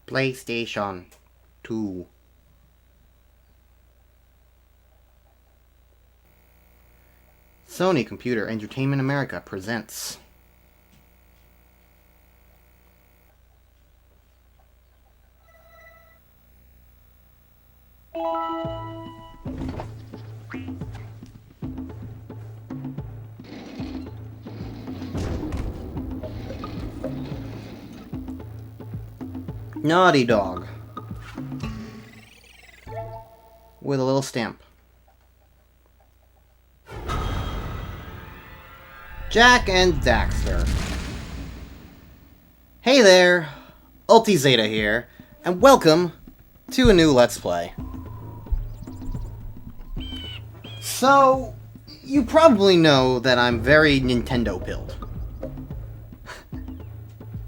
PlayStation 2. Sony Computer Entertainment America presents Naughty Dog with a little stamp. Jack and Daxter. Hey there, Ulti-Zeta here, and welcome to a new Let's Play. So, you probably know that I'm very Nintendo-pilled.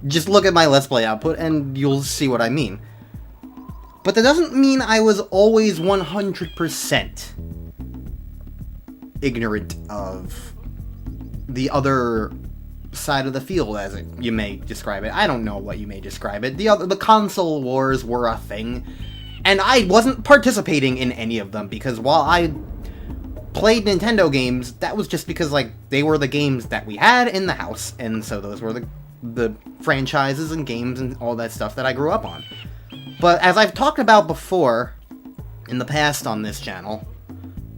Just look at my Let's Play output and you'll see what I mean. But that doesn't mean I was always 100% ignorant of the other side of the field, as you may describe it. I don't know what you may describe it. The console wars were a thing, and I wasn't participating in any of them, because while I played Nintendo games, that was just because, like, they were the games that we had in the house, and so those were the franchises and games and all that stuff that I grew up on. But as I've talked about before in the past on this channel,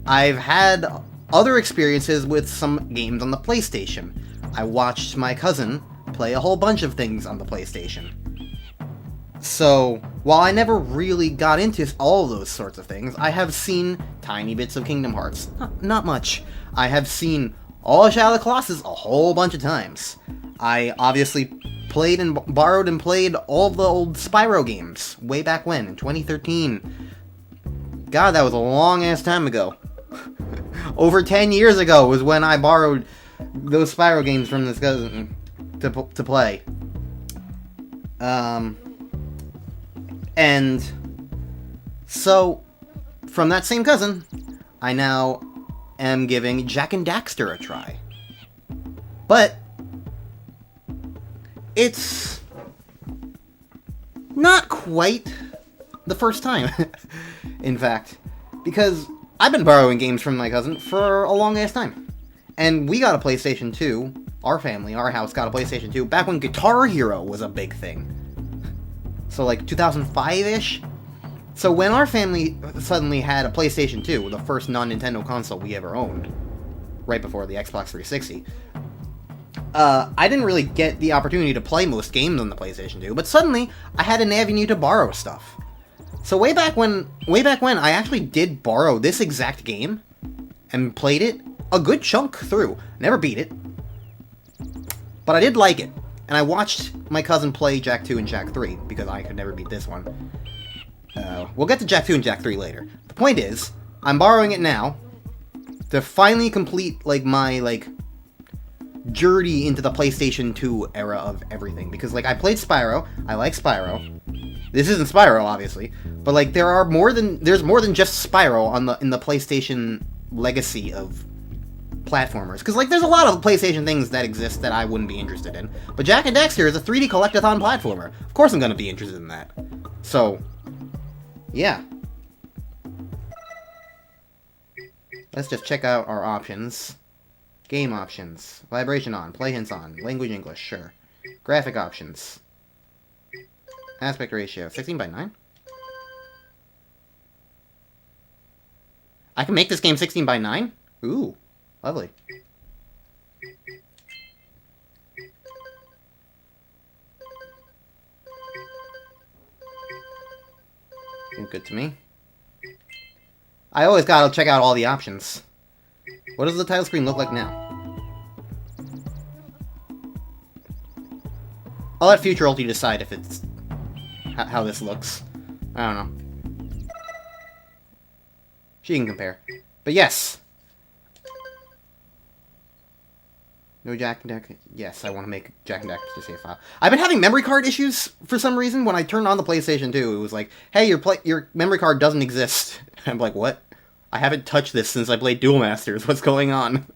I've had other experiences with some games on the PlayStation. I watched my cousin play a whole bunch of things on the PlayStation. So, while I never really got into all those sorts of things, I have seen tiny bits of Kingdom Hearts. Not much. I have seen all of Shadow of the Colossus a whole bunch of times. I obviously played and borrowed and played all the old Spyro games way back when, in 2013. God, that was a long-ass time ago. Over 10 years ago was when I borrowed those Spyro games from this cousin to play. And so, from that same cousin, I now am giving Jak and Daxter a try. But it's not quite the first time, in fact, because I've been borrowing games from my cousin for a long-ass time. And we got a PlayStation 2, our family, our house got a PlayStation 2, back when Guitar Hero was a big thing. So like 2005-ish? So when our family suddenly had a PlayStation 2, the first non-Nintendo console we ever owned, right before the Xbox 360, I didn't really get the opportunity to play most games on the PlayStation 2, but suddenly I had an avenue to borrow stuff. So way back when, I actually did borrow this exact game and played it a good chunk through. Never beat it, but I did like it. And I watched my cousin play Jak 2 and Jak 3, because I could never beat this one. We'll get to Jak 2 and Jak 3 later. The point is, I'm borrowing it now to finally complete, like, my, like, journey into the PlayStation 2 era of everything. Because, like, I played Spyro, I like Spyro. This isn't Spyro, obviously, but, like, there's more than just Spyro in the PlayStation legacy of platformers. Because, like, there's a lot of PlayStation things that exist that I wouldn't be interested in. But Jak and Daxter is a 3D collectathon platformer. Of course I'm going to be interested in that. So, yeah. Let's just check out our options. Game options. Vibration on. Play hints on. Language English. Sure. Graphic options. Aspect ratio. 16:9? I can make this game 16:9? Ooh. Lovely. Seems good to me. I always gotta check out all the options. What does the title screen look like now? I'll let future Ulti decide if it's how this looks. I don't know. She can compare. But yes. No Jak and Daxter. Yes, I want to make Jak and Daxter to save file. I've been having memory card issues for some reason. When I turned on the PlayStation 2, it was like, hey, your memory card doesn't exist. I'm like, what? I haven't touched this since I played Duel Masters. What's going on?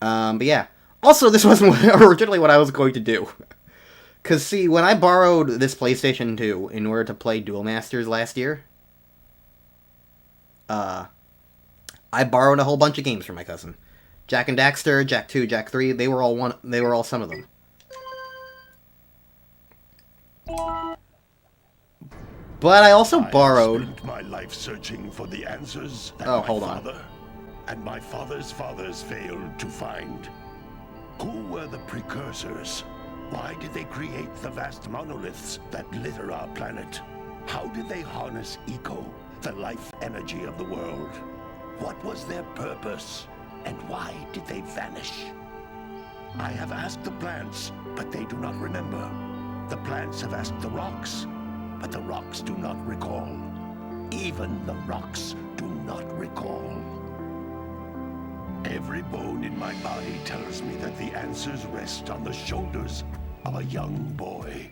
But yeah. Also, this wasn't originally what I was going to do. Because, see, when I borrowed this PlayStation 2 in order to play Duel Masters last year, I borrowed a whole bunch of games from my cousin. Jak and Daxter, Jak 2, Jak 3, they were all some of them. But I also borrowed... I spent my life searching for the answers that Oh, my hold on. father and my father's fathers failed to find. Who were the precursors? Why did they create the vast monoliths that litter our planet? How did they harness eco, the life energy of the world? What was their purpose? And why did they vanish? I have asked the plants, but they do not remember. The plants have asked the rocks, but the rocks do not recall. Even the rocks do not recall. Every bone in my body tells me that the answers rest on the shoulders of a young boy.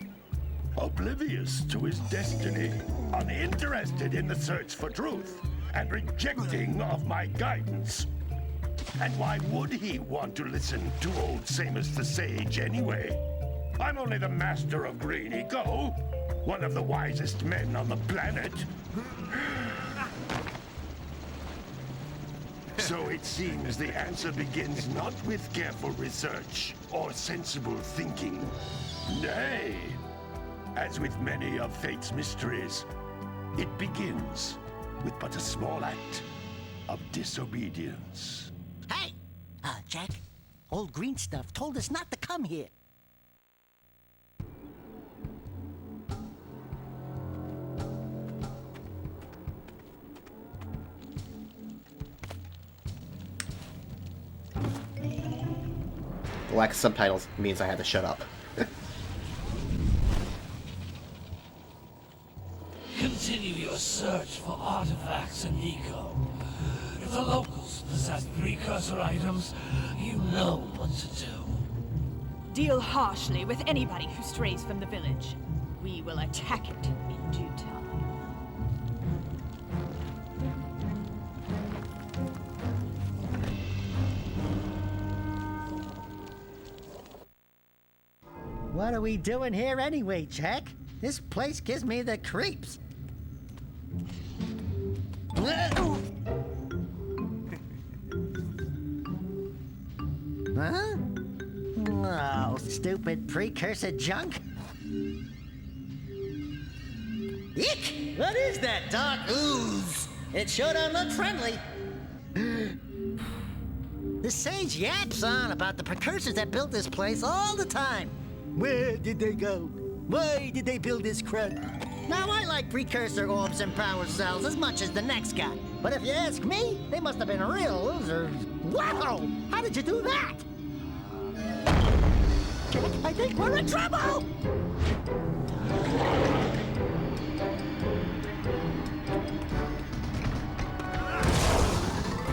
Oblivious to his destiny, uninterested in the search for truth, and rejecting of my guidance. And why would he want to listen to old Samus the Sage anyway? I'm only the master of green eco, one of the wisest men on the planet. So it seems the answer begins not with careful research or sensible thinking. Nay, as with many of fate's mysteries, it begins with but a small act of disobedience. Hey! Jack, old green stuff told us not to come here. The lack of subtitles means I had to shut up. Continue your search for artifacts and eco. If the locals possess precursor items, you know what to do. Deal harshly with anybody who strays from the village. We will attack it in due time. What are we doing here anyway, Jack? This place gives me the creeps. Huh? Oh, stupid precursor junk. Eek! What is that dark ooze? It sure don't look friendly. The sage yaps on about the precursors that built this place all the time. Where did they go? Why did they build this crap? Now, I like precursor orbs and power cells as much as the next guy. But if you ask me, they must have been real losers. Wow! How did you do that? I think we're in trouble!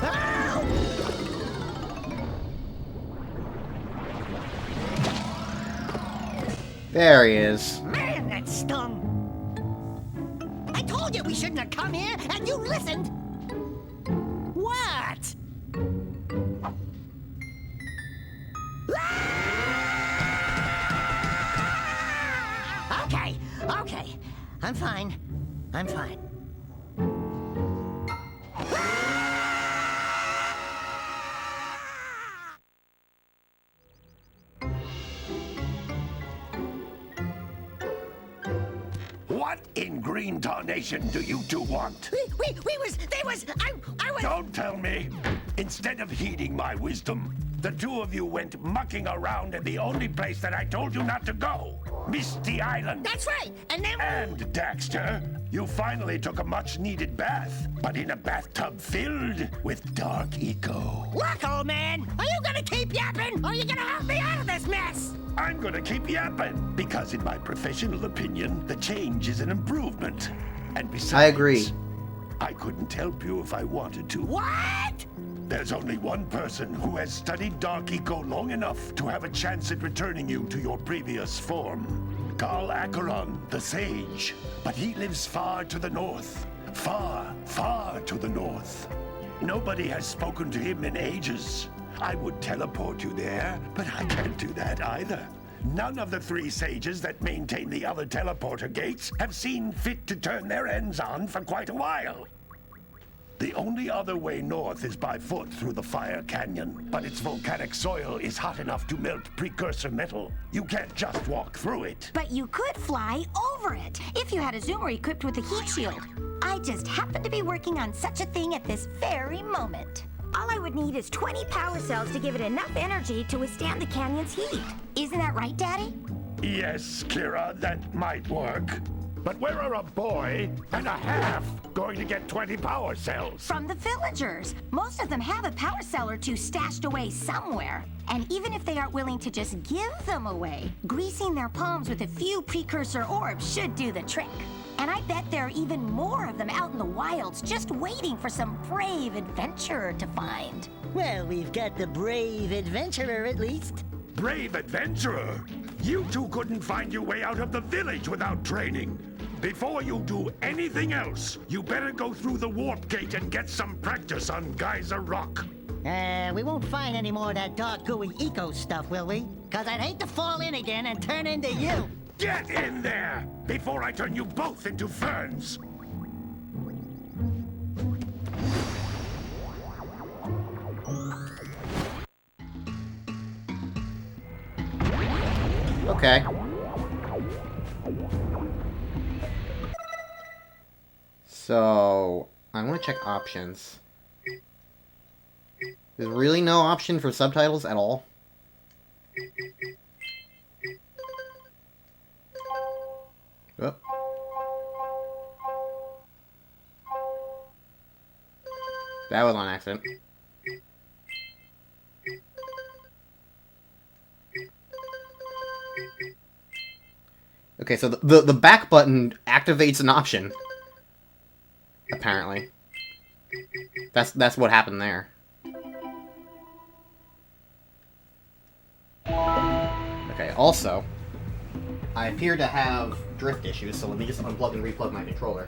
Ow! There he is. Man, that stung! I told you we shouldn't have come here, and you listened! What? Okay. I'm fine. What in green tarnation do you two want? I was... Don't tell me! Instead of heeding my wisdom, the two of you went mucking around in the only place that I told you not to go. Misty Island. That's right, and then... And, Daxter, you finally took a much-needed bath, but in a bathtub filled with dark eco. Look, old man, are you gonna keep yapping, or are you gonna help me out of this mess? I'm gonna keep yapping, because in my professional opinion, the change is an improvement. And besides... I agree. I couldn't help you if I wanted to. What? There's only one person who has studied Dark Eco long enough to have a chance at returning you to your previous form. Carl Acheron, the Sage. But he lives far to the north. Far, far to the north. Nobody has spoken to him in ages. I would teleport you there, but I can't do that either. None of the 3 sages that maintain the other teleporter gates have seen fit to turn their ends on for quite a while. The only other way north is by foot through the Fire Canyon, but its volcanic soil is hot enough to melt precursor metal. You can't just walk through it. But you could fly over it if you had a zoomer equipped with a heat shield. I just happen to be working on such a thing at this very moment. All I would need is 20 power cells to give it enough energy to withstand the canyon's heat. Isn't that right, Daddy? Yes, Kira, that might work. But where are a boy and a half going to get 20 power cells? From the villagers. Most of them have a power cell or 2 stashed away somewhere. And even if they aren't willing to just give them away, greasing their palms with a few precursor orbs should do the trick. And I bet there are even more of them out in the wilds just waiting for some brave adventurer to find. Well, we've got the brave adventurer at least. Brave adventurer! You two couldn't find your way out of the village without training. Before you do anything else, you better go through the warp gate and get some practice on Geyser Rock. We won't find any more of that dark gooey eco stuff, will we? Cause I'd hate to fall in again and turn into you. Get in there before I turn you both into ferns. Okay. So, I want to check options. There's really no option for subtitles at all. Oh. That was on accident. Okay, so the back button activates an option. Apparently. That's what happened there. Okay, also, I appear to have drift issues, so let me just unplug and replug my controller.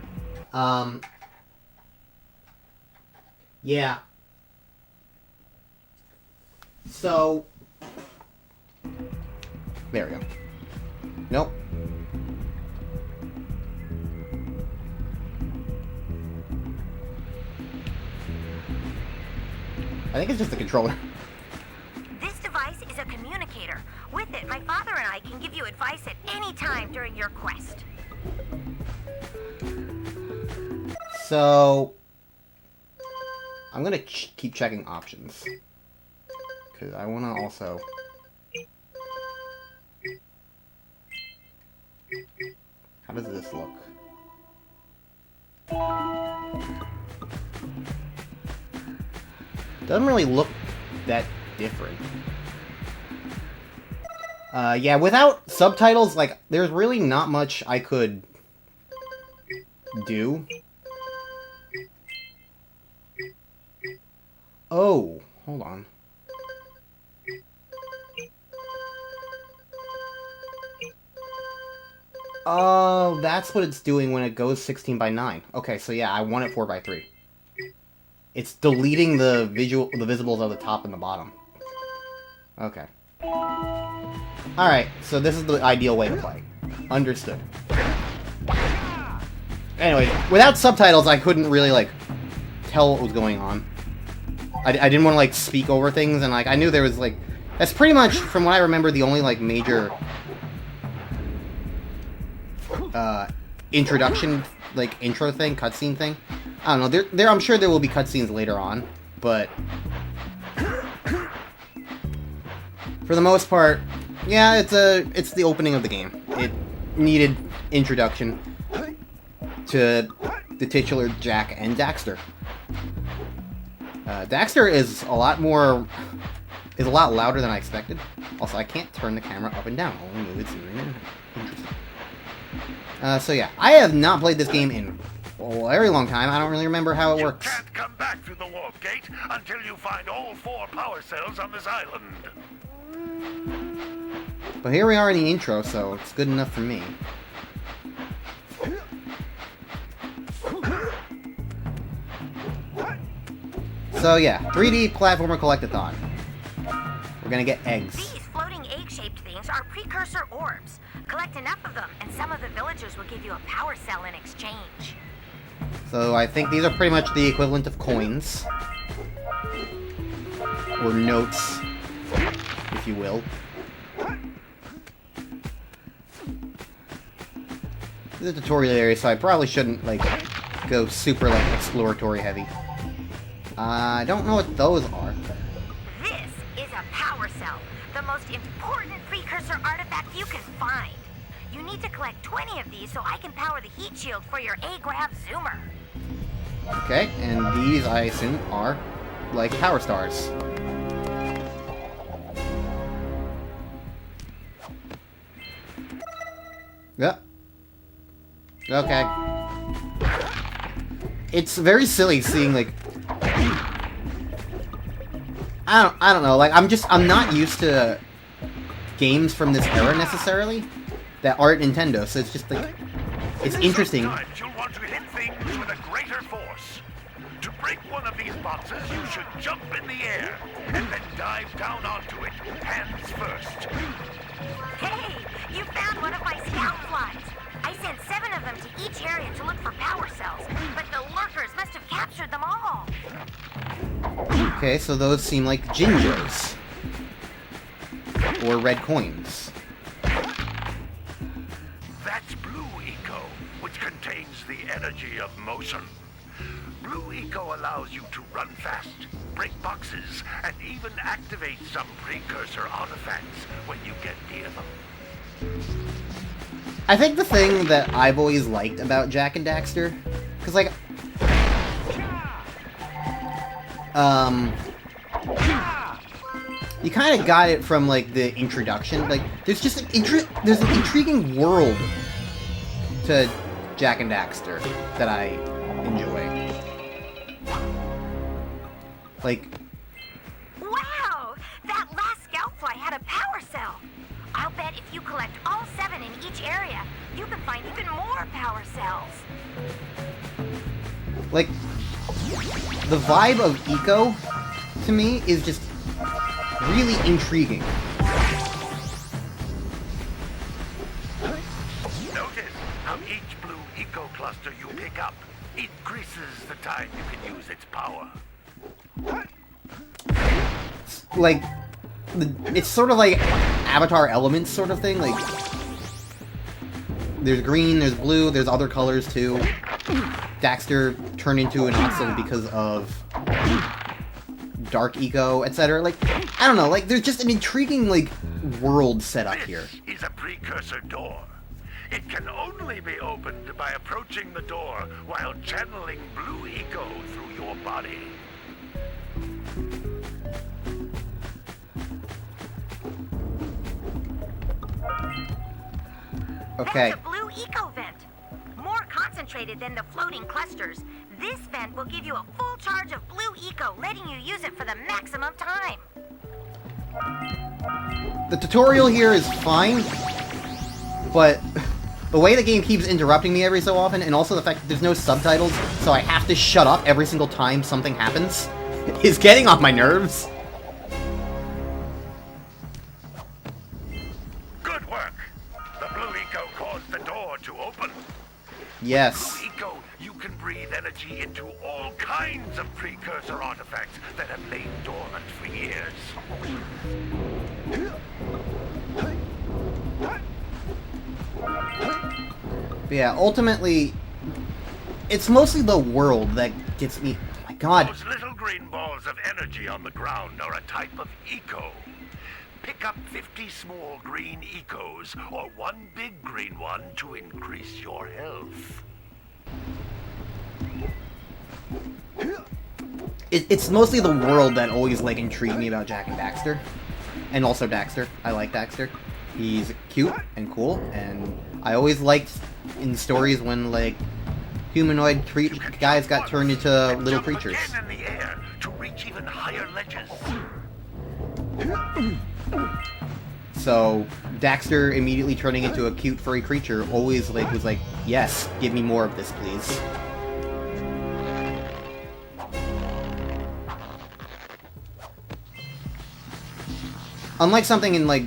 Yeah. So, there we go. Nope. I think it's just the controller. This device is a communicator. With it, my father and I can give you advice at any time during your quest. So, I'm gonna keep checking options. Because I want to also... How does this look? Doesn't really look that different. Yeah, without subtitles, like, there's really not much I could do. Oh, hold on. Oh, that's what it's doing when it goes 16 by 9. Okay, so yeah, I want it 4 by 3. It's deleting the visibles of the top and the bottom. Okay. Alright, so this is the ideal way to play. Understood. Anyway, without subtitles, I couldn't really, like, tell what was going on. I didn't want to, like, speak over things, and, like, I knew there was, like... That's pretty much, from what I remember, the only, like, major... introduction, like, intro thing, cutscene thing. I don't know, I'm sure there will be cutscenes later on, but... For the most part, yeah, it's the opening of the game. It needed introduction to the titular Jack and Daxter. Daxter is a lot louder than I expected. Also, I can't turn the camera up and down. Only move it interesting. So yeah, I have not played this game in a very long time. I don't really remember how it works. You can't come back through the warp gate until you find all 4 power cells on this island. But here we are in the intro, so it's good enough for me. So yeah, 3D platformer collectathon. We're gonna get eggs. These floating egg-shaped things are precursor orbs. Collect enough of them, and some of the villagers will give you a power cell in exchange. So I think these are pretty much the equivalent of coins. Or notes, if you will. This is a tutorial area, so I probably shouldn't, like, go super, like, exploratory heavy. I don't know what those are. This is a power cell, the most important precursor artifact you can find. You need to collect 20 of these so I can power the heat shield for your A-Grav Zoomer. Okay, and these, I assume, are, like, power stars. Yep. Okay. It's very silly seeing, like... I don't know, like, I'm not used to games from this era, necessarily, that aren't Nintendo, so it's just, like, it's interesting. Sometimes you'll want to hit things with a greater force. To break one of these boxes, you should jump in the air, and then dive down onto it, hands first. Hey, you found one of my scout flies. I sent 7 of them to each area to look for power cells, but the lurkers must have captured them all. Okay, so those seem like Jinjos. Or red coins. That's Blue Eco, which contains the energy of motion. Blue Eco allows you to run fast, break boxes, and even activate some precursor artifacts when you get near them. I think the thing that I've always liked about Jak and Daxter, because, like, you kind of got it from, like, the introduction. Like, there's just there's an intriguing world to Jak and Daxter that I enjoy. Like, Wow! That last scout fly had a power cell. I'll bet if you collect all 7 in each area, you can find even more power cells. like, the vibe of Eco, to me, is just really intriguing. Notice how each Blue Eco cluster you pick up increases the time you can use its power. Like, it's sort of like Avatar Elements sort of thing. Like, there's green, there's blue, there's other colors too. Daxter turned into an Oxel because of Dark Eco, etc. Like, I don't know, like, there's just an intriguing, like, world set up here. This is a precursor door. It can only be opened by approaching the door while channeling Blue Eco through your body. Okay. That's a blue eco vent. More concentrated than the floating clusters. This vent will give you a full charge of blue eco, letting you use it for the maximum time. The tutorial here is fine, but the way the game keeps interrupting me every so often, and also the fact that there's no subtitles, so I have to shut up every single time something happens, is getting on my nerves. Good work. The Blue Eco caused the door to open. Yes. Blue Eco, you can breathe energy into all kinds of precursor artifacts that have lain dormant for years. But yeah, ultimately, it's mostly the world that gets me. Oh my god. Those little green balls of energy on the ground are a type of eco. Pick up 50 small green ecos or one big green one to increase your health. It's mostly the world that always, like, intrigued me about Jak and Daxter. And also Daxter. I like Daxter. He's cute and cool, and I always liked in stories when, like, humanoid guys got turned into little creatures. Jump again in the air to reach even higher ledges. So Daxter immediately turning into a cute furry creature always, like, was like, yes, give me more of this, please. Unlike something in, like,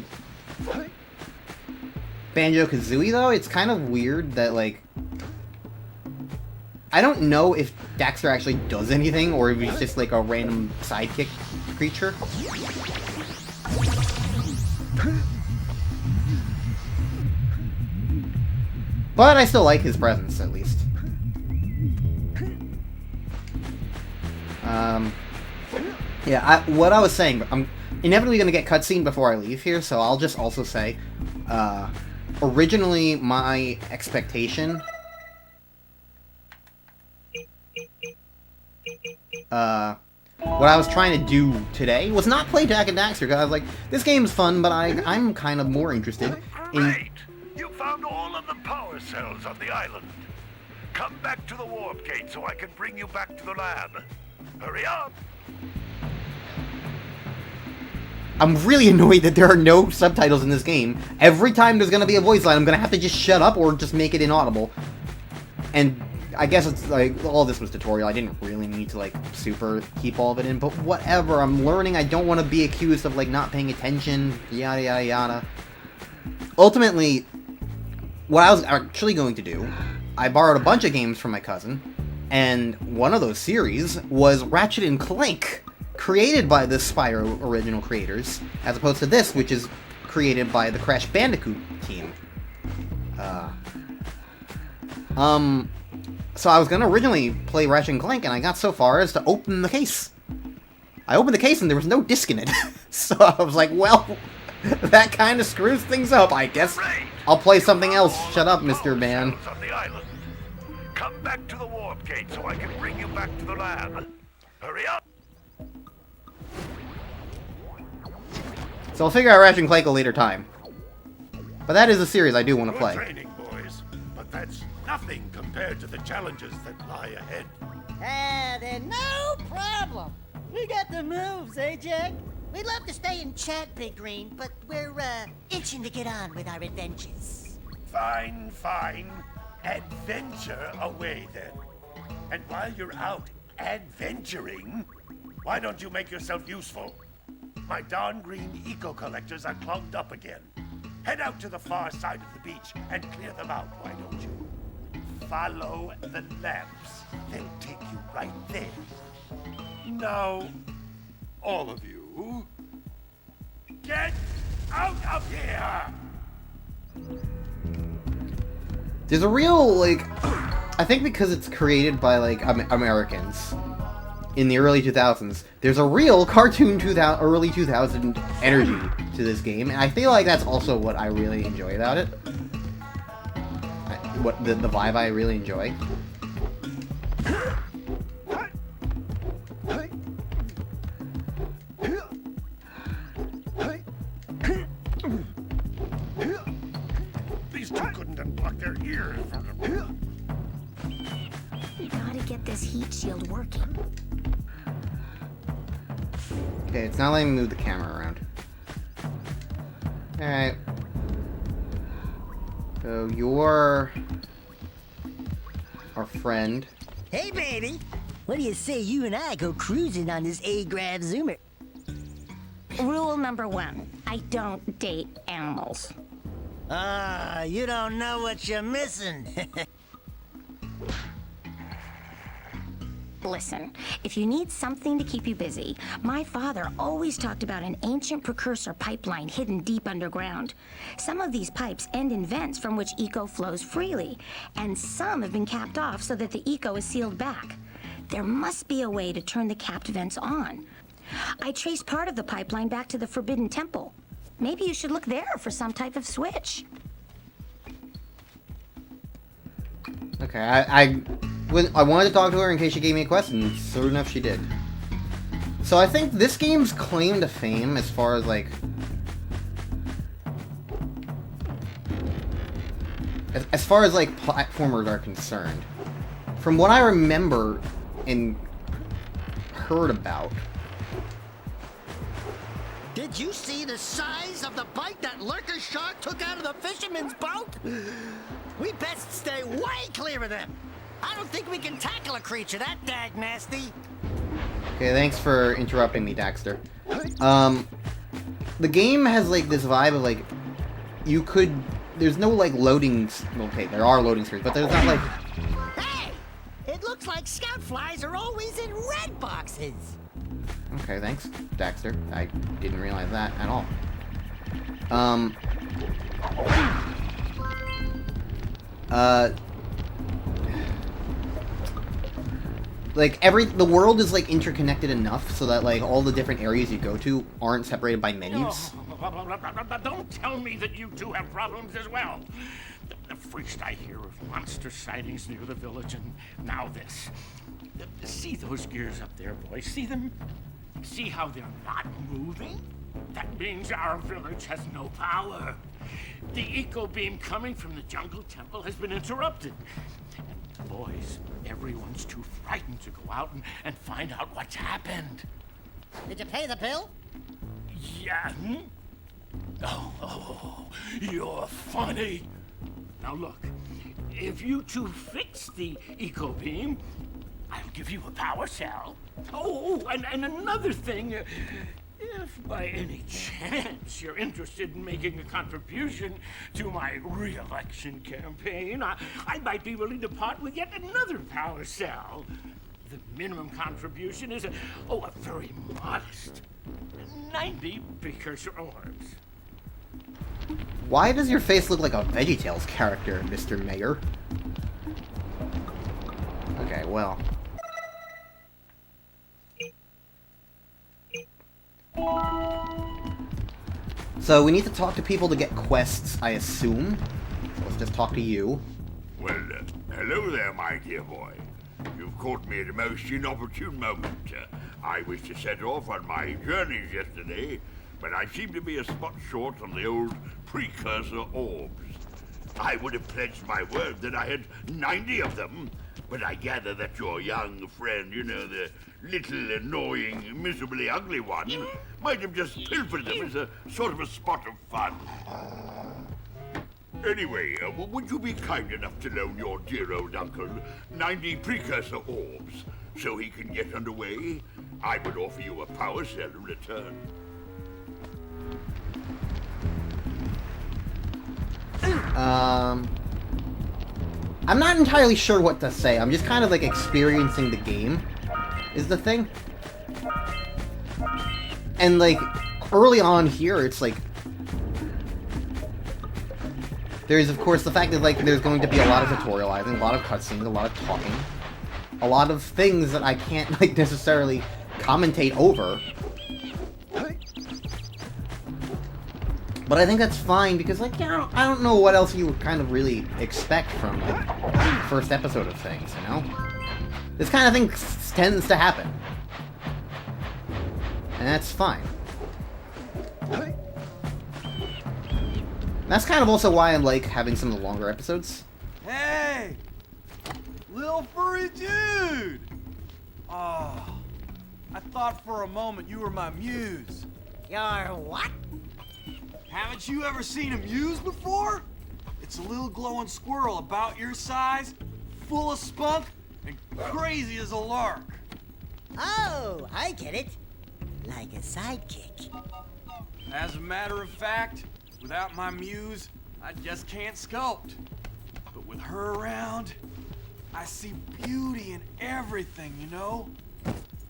Banjo-Kazooie, though, it's kind of weird that, like... I don't know if Daxter actually does anything, or if he's just, like, a random sidekick creature. But I still like his presence, at least. Yeah, what I was saying, I'm inevitably going to get cutscene before I leave here, so I'll just also say, originally my expectation, what I was trying to do today was not play Jak and Daxter, because I was like, this game's fun, but I'm kind of more interested in... Great! You found all of the power cells on the island. Come back to the warp gate so I can bring you back to the lab. Hurry up! I'm really annoyed that there are no subtitles in this game. Every time there's gonna be a voice line, I'm gonna have to just shut up or just make it inaudible. And I guess it's like, all this was tutorial. I didn't really need to, like, super keep all of it in, but whatever. I'm learning. I don't want to be accused of, like, not paying attention, yada yada yada. Ultimately, what I was actually going to do, I borrowed a bunch of games from my cousin, and one of those series was Ratchet & Clank, created by the Spyro original creators, as opposed to this, which is created by the Crash Bandicoot team. So I was going to originally play Ratchet & Clank, and I got so far as to open the case. I opened the case, and there was no disc in it. So I was like, well, that kind of screws things up, I guess. I'll play something else. Shut up, Mr. Man. Come back to the warp gate so I can bring you back to the lab. Hurry up! So I'll figure out Ratchet & Clank a later time. But that is a series I do want to Good play. training, boys, but that's nothing compared to the challenges that lie ahead. Then no problem. We got the moves, eh, Jack? We'd love to stay and chat, Big Green, but we're, itching to get on with our adventures. Fine, fine. Adventure away, then. And while you're out adventuring, why don't you make yourself useful? My darn green eco-collectors are clogged up again. Head out to the far side of the beach and clear them out, why don't you? Follow the lamps. They'll take you right there. Now, all of you, get out of here! There's a real, like... I think because it's created by, like, Americans in the early 2000s, there's a real cartoon early 2000 energy to this game, and I feel like that's also what I really enjoy about it. What the vibe I really enjoy. These two couldn't unblock their ears from them. You gotta get this heat shield working. Okay, it's not letting me move the camera around. Alright. So you're our friend. Hey, baby. What do you say you and I go cruising on this A-Grav Zoomer? Rule number 1, I don't date animals. You don't know what you're missing. Listen, if you need something to keep you busy, my father always talked about an ancient precursor pipeline hidden deep underground. Some of these pipes end in vents from which eco flows freely, and some have been capped off so that the eco is sealed back. There must be a way to turn the capped vents on. I traced part of the pipeline back to the Forbidden Temple. Maybe you should look there for some type of switch. Okay, I wanted to talk to her in case she gave me a question, and sure enough she did. So I think this game's claim to fame as far as, like... As far as, like, platformers are concerned, from what I remember and heard about... Did you see the size of the bite that lurker shark took out of the fisherman's boat? We best stay way clear of them. I don't think we can tackle a creature that dag nasty. Okay, thanks for interrupting me, Daxter. the game has like this vibe of like you could. There's no like loading. Okay, there are loading screens, but there's not like. Hey! It looks like scout flies are always in red boxes. Okay, thanks, Daxter. I didn't realize that at all. Like the world is like interconnected enough so that like all the different areas you go to aren't separated by menus. Don't tell me that you two have problems as well. First I hear of monster sightings near the village, and now this. See those gears up there, boys? See them? See how they're not moving? That means our village has no power. The eco beam coming from the jungle temple has been interrupted. And boys, everyone's too frightened to go out and find out what's happened. Did you pay the bill? Yeah. Oh, you're funny. Now look, if you two fix the eco beam, I'll give you a power cell. Oh, and another thing, if by any chance you're interested in making a contribution to my re-election campaign, I might be willing to part with yet another power cell. The minimum contribution is a very modest 90 precursor orbs. Why does your face look like a VeggieTales character, Mr. Mayor? Okay, well. So we need to talk to people to get quests, I assume. So let's just talk to you. Well, hello there, my dear boy. You've caught me at a most inopportune moment. I was to set off on my journeys yesterday, but I seem to be a spot short on the old precursor orbs. I would have pledged my word that I had 90 of them, but I gather that your young friend, you know, the little annoying, miserably ugly one, might have just pilfered them as a sort of a spot of fun. Anyway, would you be kind enough to loan your dear old uncle 90 precursor orbs so he can get underway? I would offer you a power cell in return. I'm not entirely sure what to say. I'm just kind of like experiencing the game, is the thing. And like, early on here, it's like, there's of course the fact that like there's going to be a lot of tutorializing, a lot of cutscenes, a lot of talking, a lot of things that I can't like necessarily commentate over. But I think that's fine because, like, I don't know what else you would kind of really expect from like the first episode of things, you know? This kind of thing tends to happen, and that's fine. That's kind of also why I like having some of the longer episodes. Hey! Little furry dude! Oh, I thought for a moment you were my muse. Your what? Haven't you ever seen a muse before? It's a little glowing squirrel about your size, full of spunk, and crazy as a lark. Oh, I get it. Like a sidekick. As a matter of fact, without my muse, I just can't sculpt. But with her around, I see beauty in everything, you know?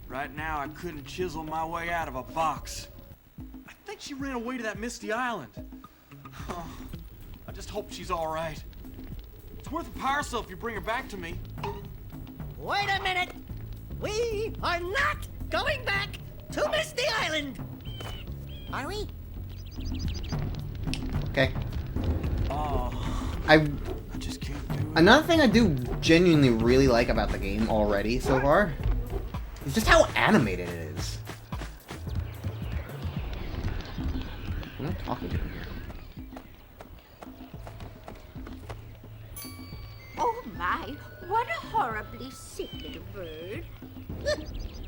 Right now, I couldn't chisel my way out of a box. I think she ran away to that misty island. I just hope she's all right. It's worth a power cell if you bring her back to me. Wait a minute. We are not going back to Misty Island. Are we? Okay. Oh, I just can't do it. Another thing I do genuinely really like about the game already so far is just how animated it is. I'm not talking to him here. Oh my, what a horribly sick little bird.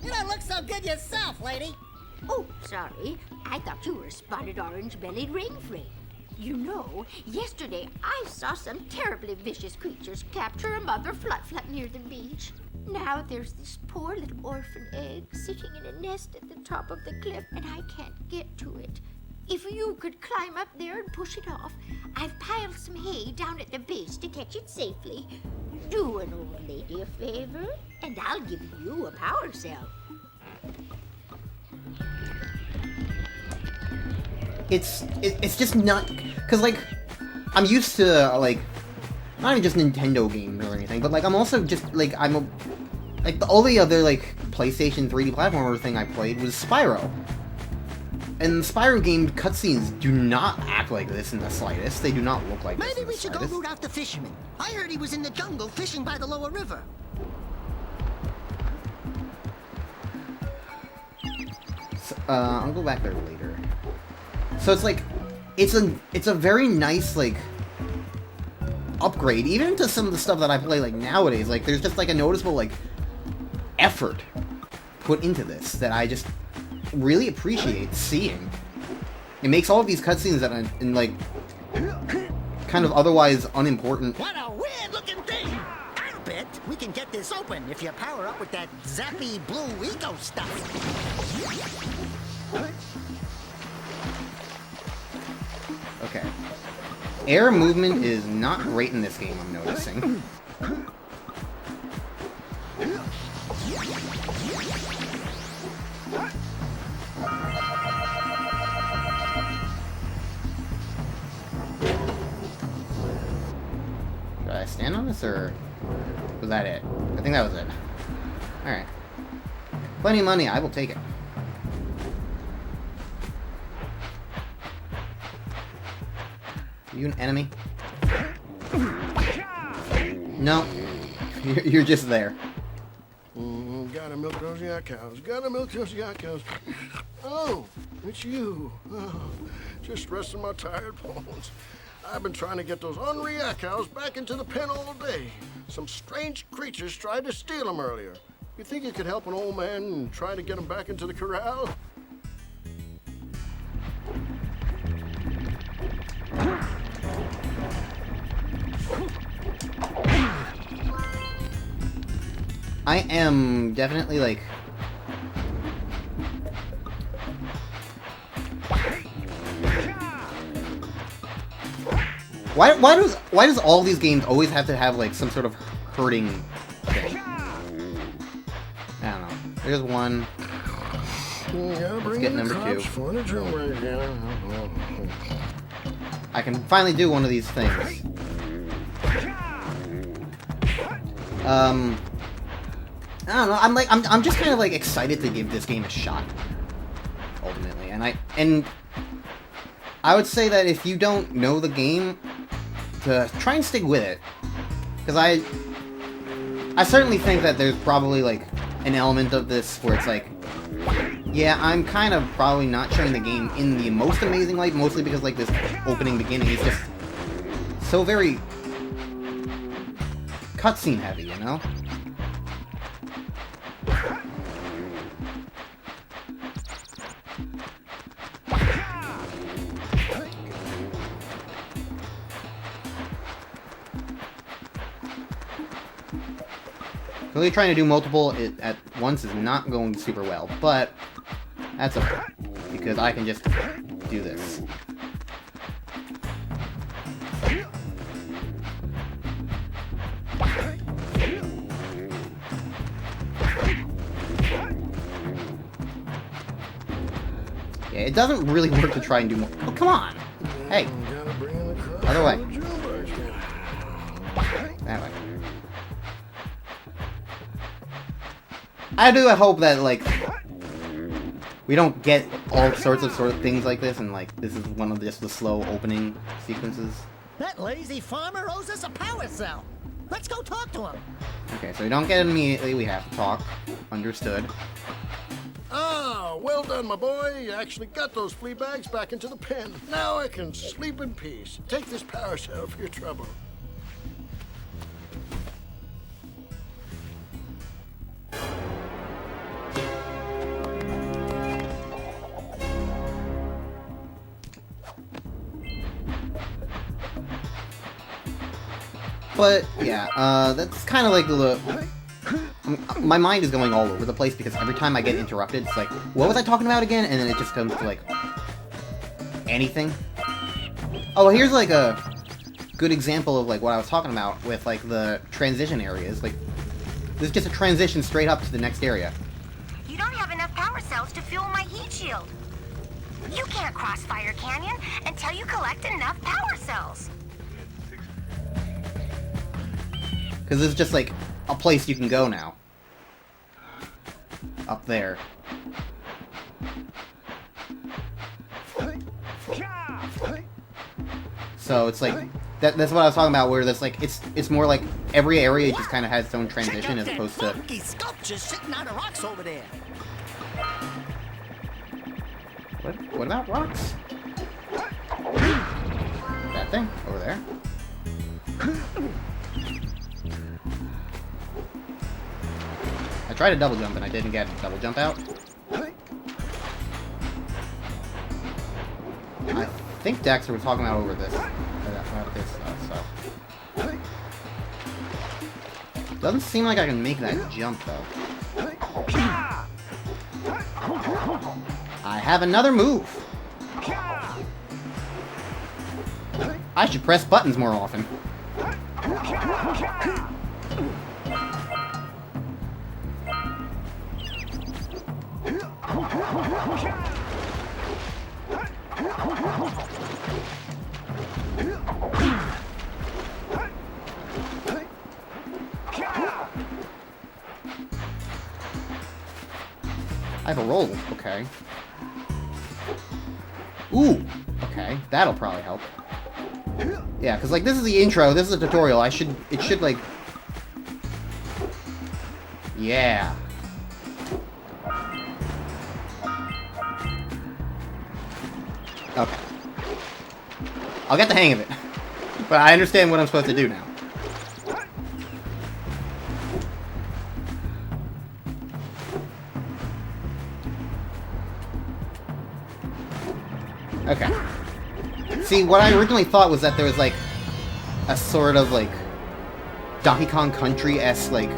You don't look so good yourself, lady. Oh, sorry. I thought you were a spotted orange-bellied rainframe. You know, yesterday I saw some terribly vicious creatures capture a mother flut near the beach. Now there's this poor little orphan egg sitting in a nest at the top of the cliff, and I can't get to it. If you could climb up there and push it off, I've piled some hay down at the base to catch it safely. Do an old lady a favor, and I'll give you a power cell. It's just not, because like I'm used to like not even just Nintendo games or anything, but like I'm also just like like the only other like PlayStation 3D platformer thing I played was Spyro. And the Spyro game cutscenes do not act like this in the slightest. They do not look like this Maybe in the we should go slightest. root out the fisherman. I heard he was in the jungle fishing by the lower river. So, I'll go back there later. So it's like, it's a very nice like upgrade, even to some of the stuff that I play like nowadays. Like there's just like a noticeable like effort put into this that I just really appreciate seeing. It makes all of these cutscenes that are in like kind of otherwise unimportant. What a weird-looking thing! I'll bet we can get this open if you power up with that zappy blue eco stuff. Okay. Air movement is not great in this game, I'm noticing. Did I stand on this, or was that it? I think that was it. Alright. Plenty of money, I will take it. You an enemy? No. You're just there. Gotta milk those yak cows. Gotta milk those yak cows. Oh, it's you. Oh, just resting my tired bones. I've been trying to get those ornery yak cows back into the pen all day. Some strange creatures tried to steal them earlier. You think you could help an old man and try to get them back into the corral? I am definitely like why does all these games always have to have like some sort of hurting thing? I don't know. There's one. Let's get number 2. I can finally do one of these things. I don't know. I'm just kind of like excited to give this game a shot. Ultimately, and I would say that if you don't know the game, to try and stick with it, because I certainly think that there's probably like an element of this where it's like, yeah, I'm kind of probably not showing the game in the most amazing light, mostly because like this opening beginning is just so very cutscene heavy, you know? Really trying to do multiple at once is not going super well, but that's okay, because I can just do this. Yeah, it doesn't really work to try and do more. Oh, come on! Hey! Other way. That way. I do hope that, like, we don't get all sorts of things like this, and, like, this is one of just the slow opening sequences. That lazy farmer owes us a power cell. Let's go talk to him. Okay, so we don't get it immediately, we have to talk. Understood. Ah, well done, my boy. You actually got those flea bags back into the pen. Now I can sleep in peace. Take this power cell for your trouble. But, yeah, that's kind of like the... my mind is going all over the place because every time I get interrupted, it's like, what was I talking about again? And then it just comes to, like, anything. Oh, here's like a good example of like what I was talking about with like the transition areas. Like, this is just a transition straight up to the next area. You don't have enough power cells to fuel my heat shield. You can't cross Fire Canyon until you collect enough power cells. Because this is just like a place you can go now. Up there. So it's like that's what I was talking about, where there's like it's more like every area just kind of has its own transition as opposed to. Funky sculptures sitting out of rocks over there. What about rocks? That thing over there. I tried a double jump and I didn't get a double jump out. I think Daxter was talking about over this. About this stuff, so. Doesn't seem like I can make that jump though. I have another move. I should press buttons more often. I have a roll, okay. Ooh, okay, that'll probably help. Yeah, because like this is the intro, this is a tutorial. It should like, yeah. Okay. I'll get the hang of it, but I understand what I'm supposed to do now. Okay. See, what I originally thought was that there was, like, a sort of, like, Donkey Kong Country-esque, like,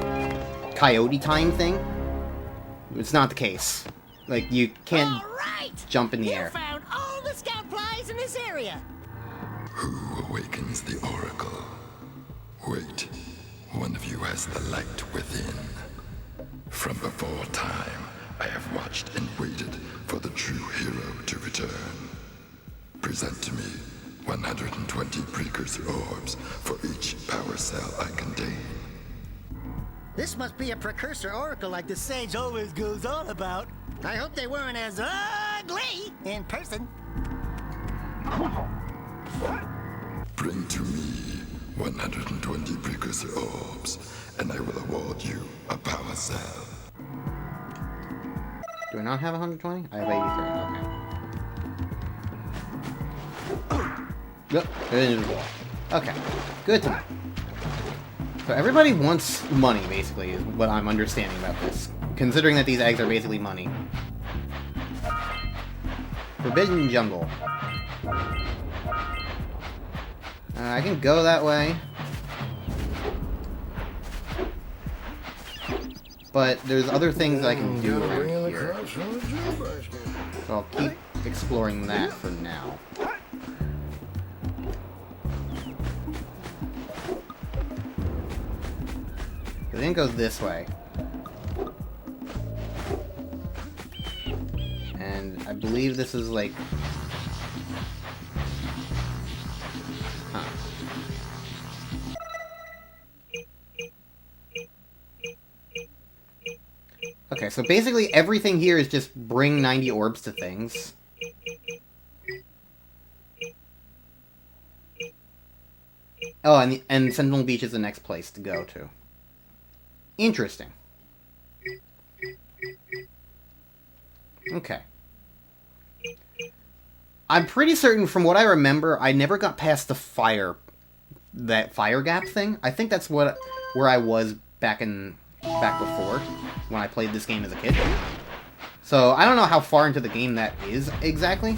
Coyote Time thing. It's not the case. Like, you can't jump in the air. You found all the scout flies in this area. Who awakens the Oracle? Wait, one of you has the light within. From before time, I have watched and waited for the true hero to return. Present to me 120 precursor orbs for each power cell I contain. This must be a precursor oracle like the sage always goes on about. I hope they weren't as ugly in person. Bring to me 120 precursor orbs, and I will award you a power cell. Do I not have 120? I have 83, okay. Yep. Okay, good to know. So everybody wants money, basically, is what I'm understanding about this. Considering that these eggs are basically money. Forbidden Jungle. I can go that way. But there's other things that I can do around here. So I'll keep exploring that for now. It then goes this way. And I believe this is like... Huh. Okay, so basically everything here is just bring 90 orbs to things. Oh, and Sentinel Beach is the next place to go to. Interesting. Okay. I'm pretty certain, from what I remember, I never got past the fire gap thing. I think that's where I was back before, when I played this game as a kid. So, I don't know how far into the game that is, exactly.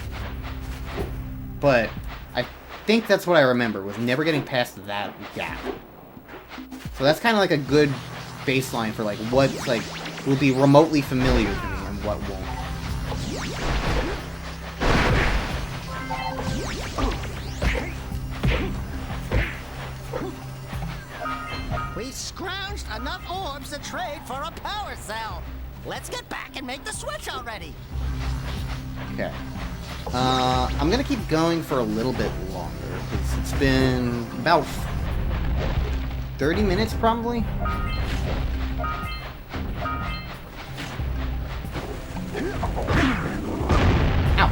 But, I think that's what I remember, was never getting past that gap. So that's kind of like a good baseline for, like, what, like, will be remotely familiar to me and what won't. scrounged enough orbs to trade for a power cell. Let's get back and make the switch already. Okay. I'm gonna keep going for a little bit longer, because it's been about 30 minutes, probably? Ow!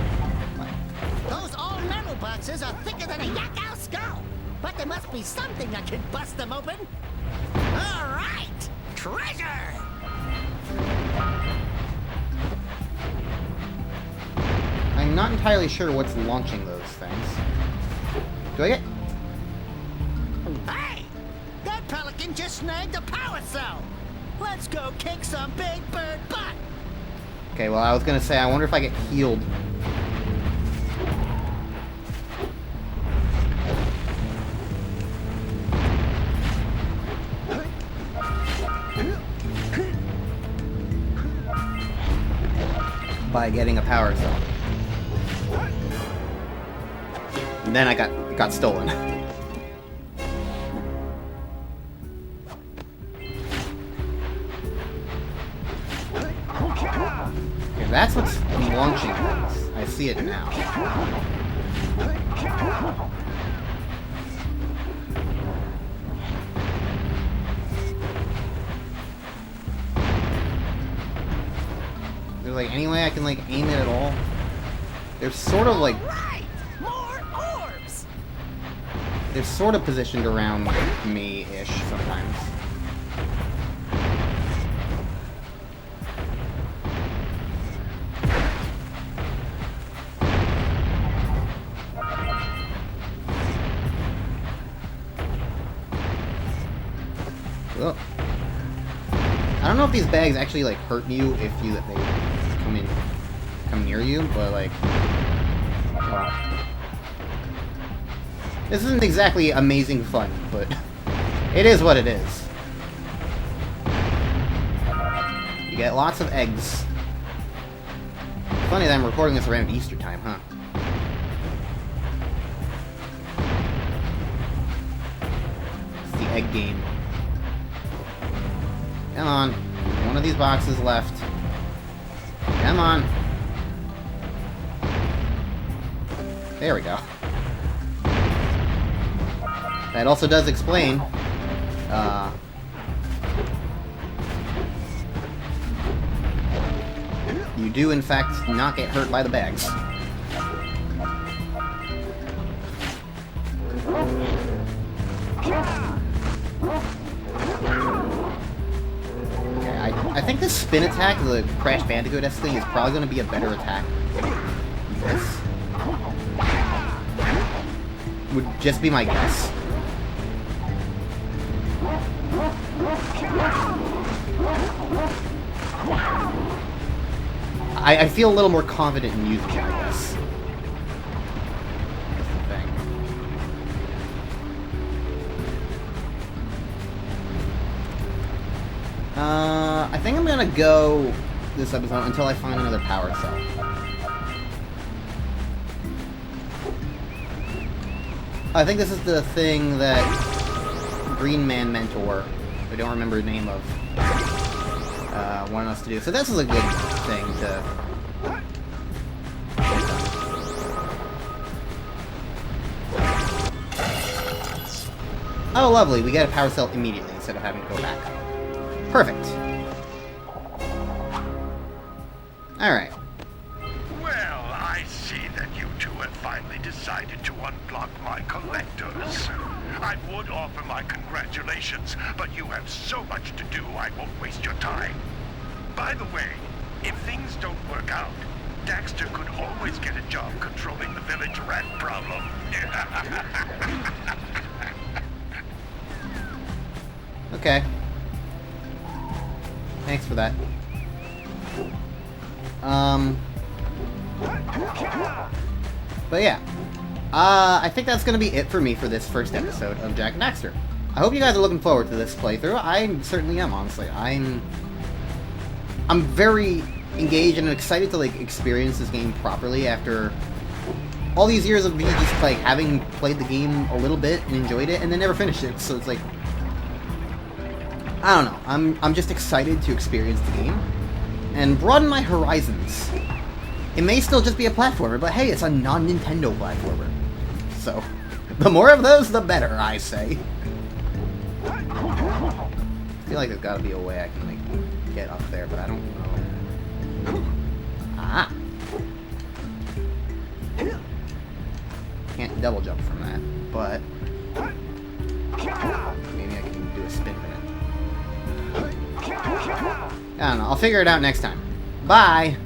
Those old metal boxes are thicker than a Yakao skull. But there must be something that can bust them open. All right! Treasure! I'm not entirely sure what's launching those things. Do I get... Hey! That pelican just snagged a power cell! Let's go kick some big bird butt! Okay, well, I was gonna say, I wonder if I get healed. By getting a power cell. And then I got stolen. Okay, that's what's launching this. I see it now. There's like any way I can like aim it at all? There's sort of like... Right! More orbs! They're sort of positioned around me-ish sometimes. Ugh. I don't know if these bags actually like hurt you if they come near you, but like, wow. This isn't exactly amazing fun, but it is what it is. You get lots of eggs. Funny that I'm recording this around Easter time, huh? It's the egg game. Come on. One of these boxes left. Come on. There we go. That also does explain, you do in fact not get hurt by the bags. I think this spin attack, the Crash Bandicoot-esque thing, is probably going to be a better attack than this. Would just be my guess. I feel a little more confident in using it, I guess. That's the thing. I think I'm gonna go this episode until I find another power cell. I think this is the thing that Green Man Mentor, I don't remember the name of, wanted us to do. So this is a good thing to... Oh, lovely. We get a power cell immediately instead of having to go back. Perfect. Alright. Well, I see that you two have finally decided to unblock my collectors. I would offer my congratulations, but you have so much to do, I won't waste your time. By the way, if things don't work out, Daxter could always get a job controlling the village rat problem. Okay. Thanks for that. But yeah. I think that's gonna be it for me for this first episode of Jak and Daxter. I hope you guys are looking forward to this playthrough. I certainly am, honestly. I'm very engaged and excited to like experience this game properly after all these years of me just like having played the game a little bit and enjoyed it and then never finished it. So it's like I don't know. I'm just excited to experience the game and broaden my horizons. It may still just be a platformer, but hey, it's a non-Nintendo platformer. So, the more of those, the better, I say. I feel like there's gotta be a way I can, like, get up there, but I don't know. Ah! Can't double jump from that, but maybe I can do a spin from it. I don't know. I'll figure it out next time. Bye!